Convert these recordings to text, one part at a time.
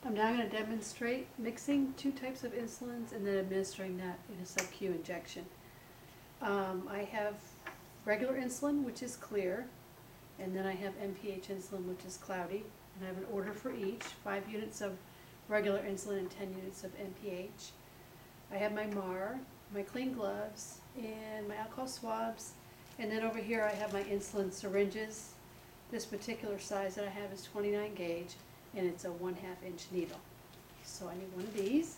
I'm now going to demonstrate mixing two types of insulins and then administering that in a sub-Q injection. I have regular insulin, which is clear, and then I have NPH insulin, which is cloudy, and I have an order for each, 5 units of regular insulin and 10 units of NPH. I have my MAR, my clean gloves, and my alcohol swabs, and then over here I have my insulin syringes. This particular size that I have is 29 gauge, and it's a 1/2 inch needle. So I need one of these.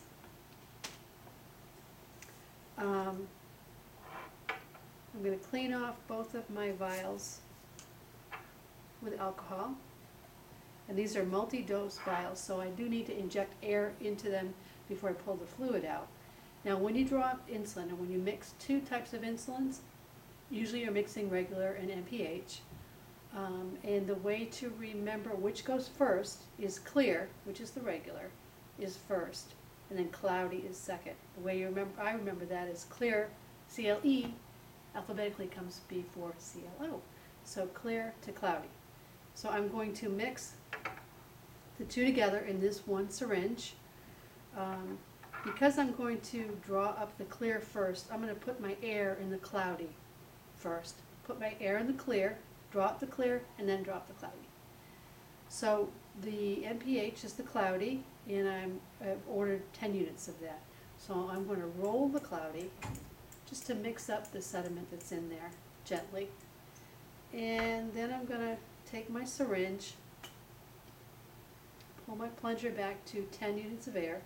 I'm going to clean off both of my vials with alcohol. And these are multi-dose vials, so I do need to inject air into them before I pull the fluid out. Now when you draw up insulin and when you mix two types of insulins, usually you're mixing regular and NPH. And the way to remember which goes first is clear, which is the regular, is first, and then cloudy is second. The way you remember, I remember that is clear, CLE, alphabetically comes before CLO. So clear to cloudy. So I'm going to mix the two together in this one syringe. Because I'm going to draw up the clear first, I'm going to put my air in the cloudy first. Put my air in the clear, drop the clear, and then drop the cloudy. So the NPH is the cloudy, and I've ordered 10 units of that. So I'm going to roll the cloudy just to mix up the sediment that's in there gently. And then I'm going to take my syringe, pull my plunger back to 10 units of air,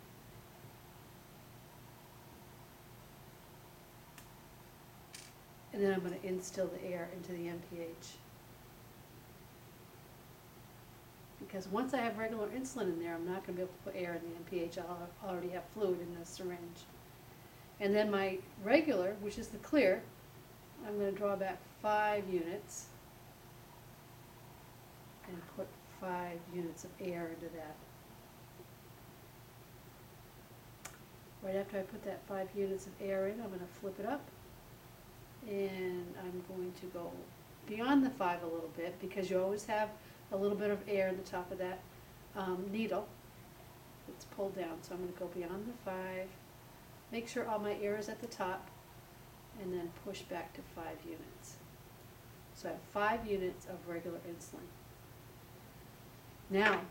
and then I'm going to instill the air into the NPH. Because once I have regular insulin in there, I'm not going to be able to put air in the NPH. I'll already have fluid in the syringe. And then my regular, which is the clear, I'm going to draw back 5 units and put 5 units of air into that. Right after I put that 5 units of air in, I'm going to flip it up, and I'm going to go beyond the 5 a little bit, because you always have a little bit of air in the top of that needle that's pulled down. So I'm going to go beyond the 5, make sure all my air is at the top, and then push back to 5 units. So I have 5 units of regular insulin. Now,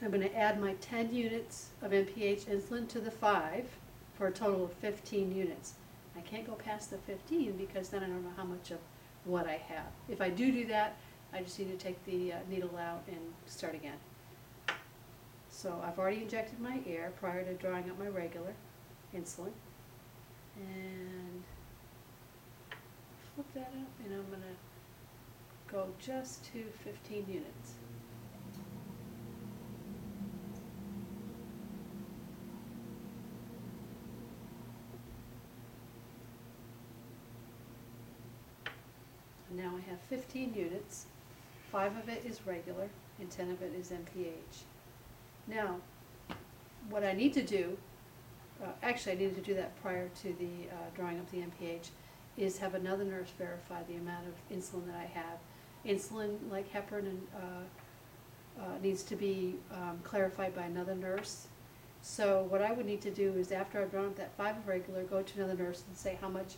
I'm going to add my 10 units of NPH insulin to the 5 for a total of 15 units. I can't go past the 15 because then I don't know how much of what I have. If I do that, I just need to take the needle out and start again. So I've already injected my air prior to drawing up my regular insulin. And flip that up, and I'm going to go just to 15 units. Now I have 15 units, 5 of it is regular, and 10 of it is NPH. Now, what I need to do, actually I needed to do that prior to the drawing up the NPH, is have another nurse verify the amount of insulin that I have. Insulin, like heparin, and needs to be clarified by another nurse. So what I would need to do is, after I've drawn up that 5 of regular, go to another nurse and say, how much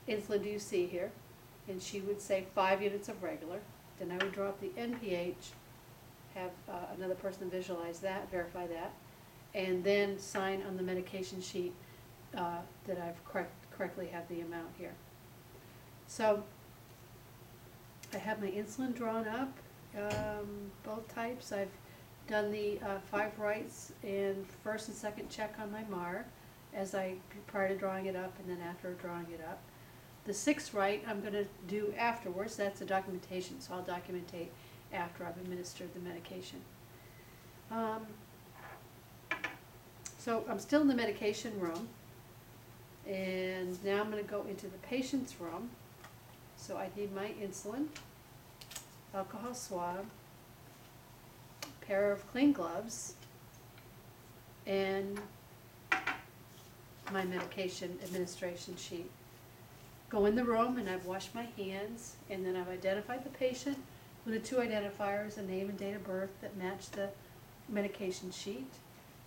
insulin do you see here? And she would say 5 units of regular. Then I would draw up the NPH, have another person visualize that, verify that, and then sign on the medication sheet that I've correctly have the amount here. So I have my insulin drawn up, both types. I've done the 5 writes and first and second check on my MAR prior to drawing it up, and then after drawing it up. The 6th write I'm going to do afterwards. That's the documentation, so I'll documentate after I've administered the medication. So I'm still in the medication room, and now I'm going to go into the patient's room. So I need my insulin, alcohol swab, pair of clean gloves, and my medication administration sheet. Go in the room, and I've washed my hands, and then I've identified the patient with the 2 identifiers, a name and date of birth that match the medication sheet,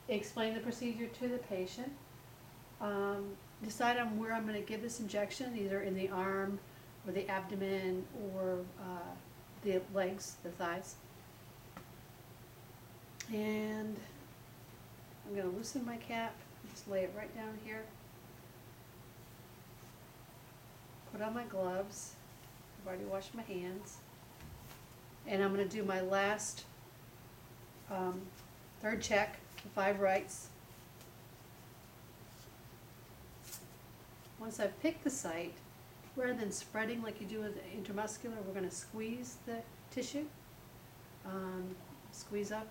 explain the procedure to the patient, decide on where I'm going to give this injection, either in the arm or the abdomen or the legs, the thighs. And I'm going to loosen my cap, just lay it right down here. Put on my gloves. I've already washed my hands. And I'm going to do my last third check, the 5 rights. Once I've picked the site, rather than spreading like you do with the intramuscular, we're going to squeeze the tissue, squeeze up,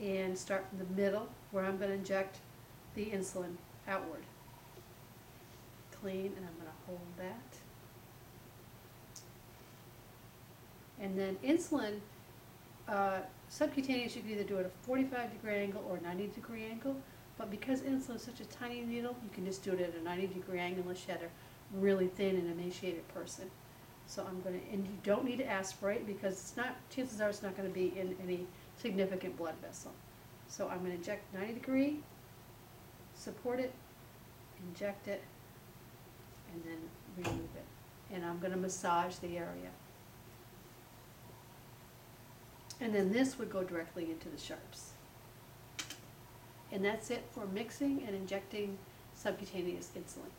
and start in the middle where I'm going to inject the insulin outward. Clean, and I'm going to hold that. And then insulin, subcutaneous, you can either do it at a 45-degree angle or a 90-degree angle, but because insulin is such a tiny needle, you can just do it at a 90-degree angle unless you had a really thin and emaciated person. So I'm going to, and you don't need to aspirate because it's not, chances are it's not going to be in any significant blood vessel. So I'm going to inject 90-degree, support it, inject it, and then remove it. And I'm going to massage the area. And then this would go directly into the sharps. And that's it for mixing and injecting subcutaneous insulin.